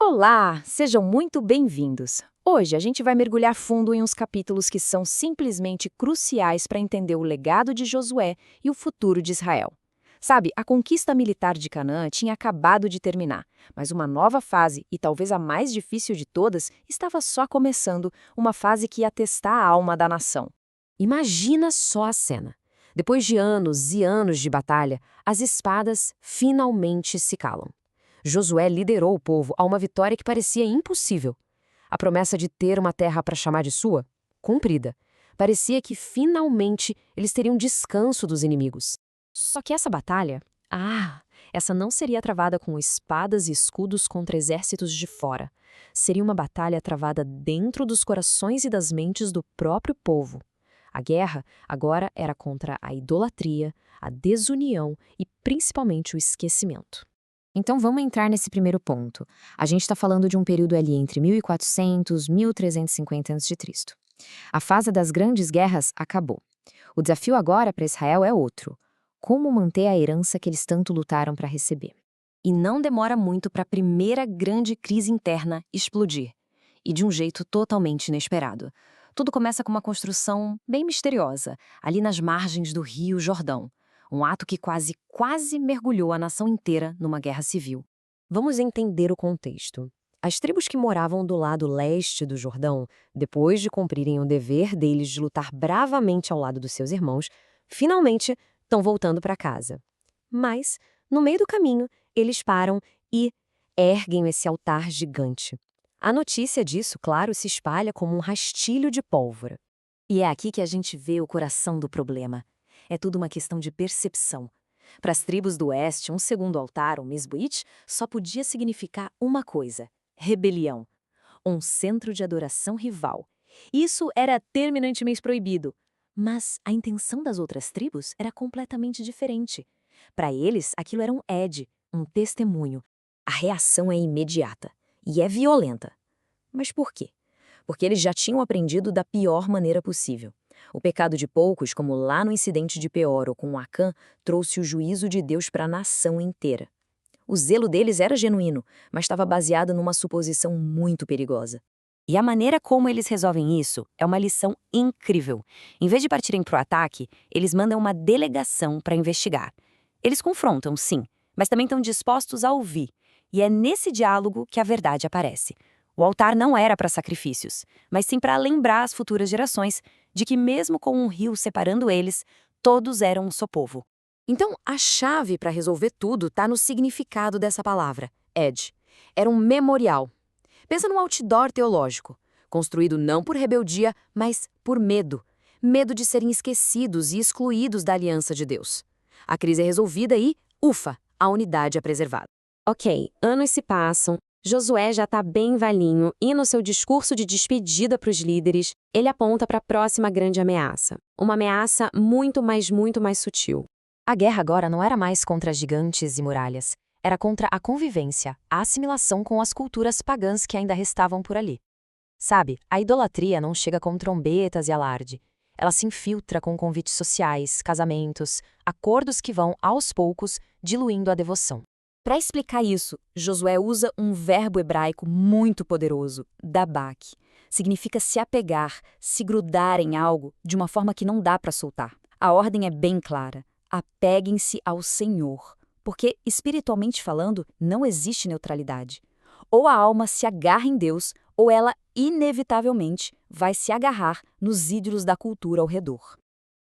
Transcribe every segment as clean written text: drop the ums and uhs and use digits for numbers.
Olá, sejam muito bem-vindos. Hoje a gente vai mergulhar fundo em uns capítulos que são simplesmente cruciais para entender o legado de Josué e o futuro de Israel. Sabe, a conquista militar de Canaã tinha acabado de terminar, mas uma nova fase, e talvez a mais difícil de todas, estava só começando, uma fase que ia testar a alma da nação. Imagina só a cena. Depois de anos e anos de batalha, as espadas finalmente se calam. Josué liderou o povo a uma vitória que parecia impossível. A promessa de ter uma terra para chamar de sua, cumprida. Parecia que finalmente eles teriam descanso dos inimigos. Só que essa batalha, essa não seria travada com espadas e escudos contra exércitos de fora. Seria uma batalha travada dentro dos corações e das mentes do próprio povo. A guerra agora era contra a idolatria, a desunião e principalmente o esquecimento. Então vamos entrar nesse primeiro ponto. A gente está falando de um período ali entre 1400 e 1350 a.C. A fase das grandes guerras acabou. O desafio agora para Israel é outro. Como manter a herança que eles tanto lutaram para receber? E não demora muito para a primeira grande crise interna explodir. E de um jeito totalmente inesperado. Tudo começa com uma construção bem misteriosa, ali nas margens do Rio Jordão. Um ato que quase mergulhou a nação inteira numa guerra civil. Vamos entender o contexto. As tribos que moravam do lado leste do Jordão, depois de cumprirem o dever deles de lutar bravamente ao lado dos seus irmãos, finalmente estão voltando para casa. Mas, no meio do caminho, eles param e erguem esse altar gigante. A notícia disso, claro, se espalha como um rastilho de pólvora. E é aqui que a gente vê o coração do problema. É tudo uma questão de percepção. Para as tribos do oeste, um segundo altar, o Misbeit, só podia significar uma coisa: rebelião. Um centro de adoração rival. Isso era terminantemente proibido. Mas a intenção das outras tribos era completamente diferente. Para eles, aquilo era um ed, um testemunho. A reação é imediata. E é violenta. Mas por quê? Porque eles já tinham aprendido da pior maneira possível. O pecado de poucos, como lá no incidente de Peor ou com Acã, trouxe o juízo de Deus para a nação inteira. O zelo deles era genuíno, mas estava baseado numa suposição muito perigosa. E a maneira como eles resolvem isso é uma lição incrível. Em vez de partirem para o ataque, eles mandam uma delegação para investigar. Eles confrontam, sim, mas também estão dispostos a ouvir. E é nesse diálogo que a verdade aparece. O altar não era para sacrifícios, mas sim para lembrar as futuras gerações de que mesmo com um rio separando eles, todos eram um só povo. Então, a chave para resolver tudo está no significado dessa palavra, ed. Era um memorial. Pensa num outdoor teológico, construído não por rebeldia, mas por medo. Medo de serem esquecidos e excluídos da aliança de Deus. A crise é resolvida e, ufa, a unidade é preservada. Ok, anos se passam, Josué já está bem velhinho e no seu discurso de despedida para os líderes, ele aponta para a próxima grande ameaça. Uma ameaça muito mais sutil. A guerra agora não era mais contra gigantes e muralhas. Era contra a convivência, a assimilação com as culturas pagãs que ainda restavam por ali. Sabe, a idolatria não chega com trombetas e alarde. Ela se infiltra com convites sociais, casamentos, acordos que vão, aos poucos, diluindo a devoção. Para explicar isso, Josué usa um verbo hebraico muito poderoso, dabak. Significa se apegar, se grudar em algo de uma forma que não dá para soltar. A ordem é bem clara: apeguem-se ao Senhor, porque, espiritualmente falando, não existe neutralidade. Ou a alma se agarra em Deus, ou ela, inevitavelmente, vai se agarrar nos ídolos da cultura ao redor.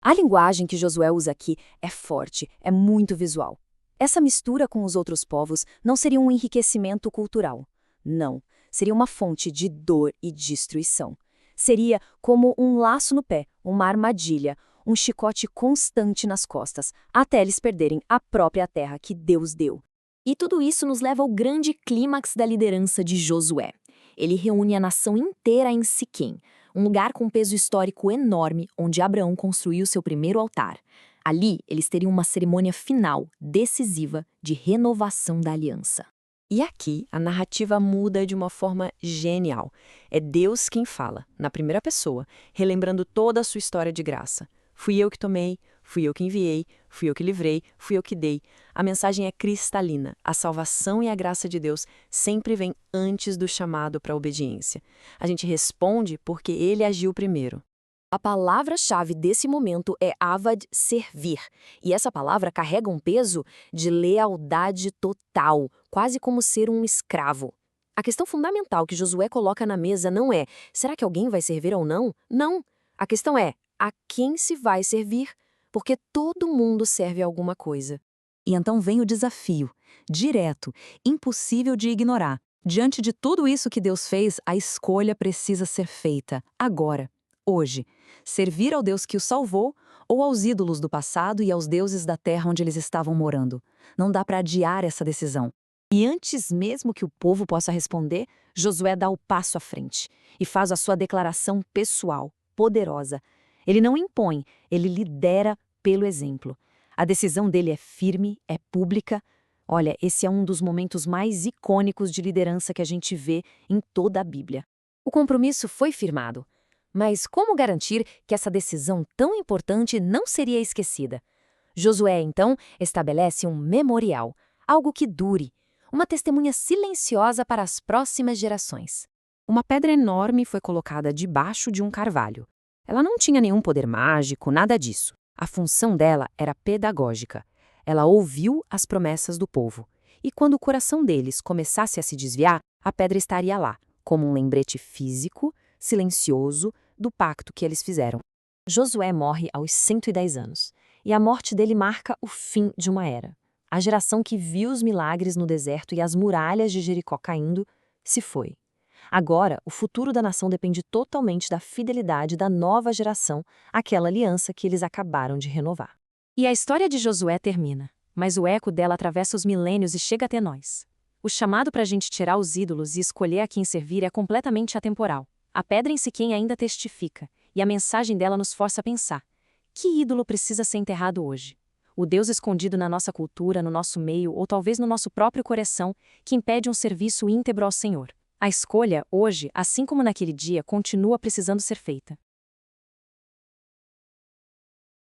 A linguagem que Josué usa aqui é forte, é muito visual. Essa mistura com os outros povos não seria um enriquecimento cultural. Não, seria uma fonte de dor e destruição. Seria como um laço no pé, uma armadilha, um chicote constante nas costas, até eles perderem a própria terra que Deus deu. E tudo isso nos leva ao grande clímax da liderança de Josué. Ele reúne a nação inteira em Siquém, um lugar com peso histórico enorme onde Abraão construiu seu primeiro altar. Ali, eles teriam uma cerimônia final, decisiva, de renovação da aliança. E aqui, a narrativa muda de uma forma genial. É Deus quem fala, na primeira pessoa, relembrando toda a sua história de graça. Fui eu que tomei, Fui eu que enviei, fui eu que livrei, fui eu que dei. A mensagem é cristalina. A salvação e a graça de Deus sempre vêm antes do chamado para a obediência. A gente responde porque ele agiu primeiro. A palavra-chave desse momento é avad, servir. E essa palavra carrega um peso de lealdade total, quase como ser um escravo. A questão fundamental que Josué coloca na mesa não é: será que alguém vai servir ou não? Não. A questão é: a quem se vai servir? Porque todo mundo serve a alguma coisa. E então vem o desafio, direto, impossível de ignorar. Diante de tudo isso que Deus fez, a escolha precisa ser feita, agora, hoje. Servir ao Deus que o salvou ou aos ídolos do passado e aos deuses da terra onde eles estavam morando. Não dá para adiar essa decisão. E antes mesmo que o povo possa responder, Josué dá o passo à frente e faz a sua declaração pessoal, poderosa. Ele não impõe, ele lidera pelo exemplo. A decisão dele é firme, é pública. Olha, esse é um dos momentos mais icônicos de liderança que a gente vê em toda a Bíblia. O compromisso foi firmado. Mas como garantir que essa decisão tão importante não seria esquecida? Josué, então, estabelece um memorial, algo que dure, uma testemunha silenciosa para as próximas gerações. Uma pedra enorme foi colocada debaixo de um carvalho. Ela não tinha nenhum poder mágico, nada disso. A função dela era pedagógica. Ela ouviu as promessas do povo. E quando o coração deles começasse a se desviar, a pedra estaria lá, como um lembrete físico, silencioso, do pacto que eles fizeram. Josué morre aos 110 anos. E a morte dele marca o fim de uma era. A geração que viu os milagres no deserto e as muralhas de Jericó caindo, se foi. Agora, o futuro da nação depende totalmente da fidelidade da nova geração àquela aliança que eles acabaram de renovar. E a história de Josué termina, mas o eco dela atravessa os milênios e chega até nós. O chamado para a gente tirar os ídolos e escolher a quem servir é completamente atemporal. A pedra em Siquém ainda testifica, e a mensagem dela nos força a pensar: que ídolo precisa ser enterrado hoje? O Deus escondido na nossa cultura, no nosso meio ou talvez no nosso próprio coração, que impede um serviço íntegro ao Senhor. A escolha, hoje, assim como naquele dia, continua precisando ser feita.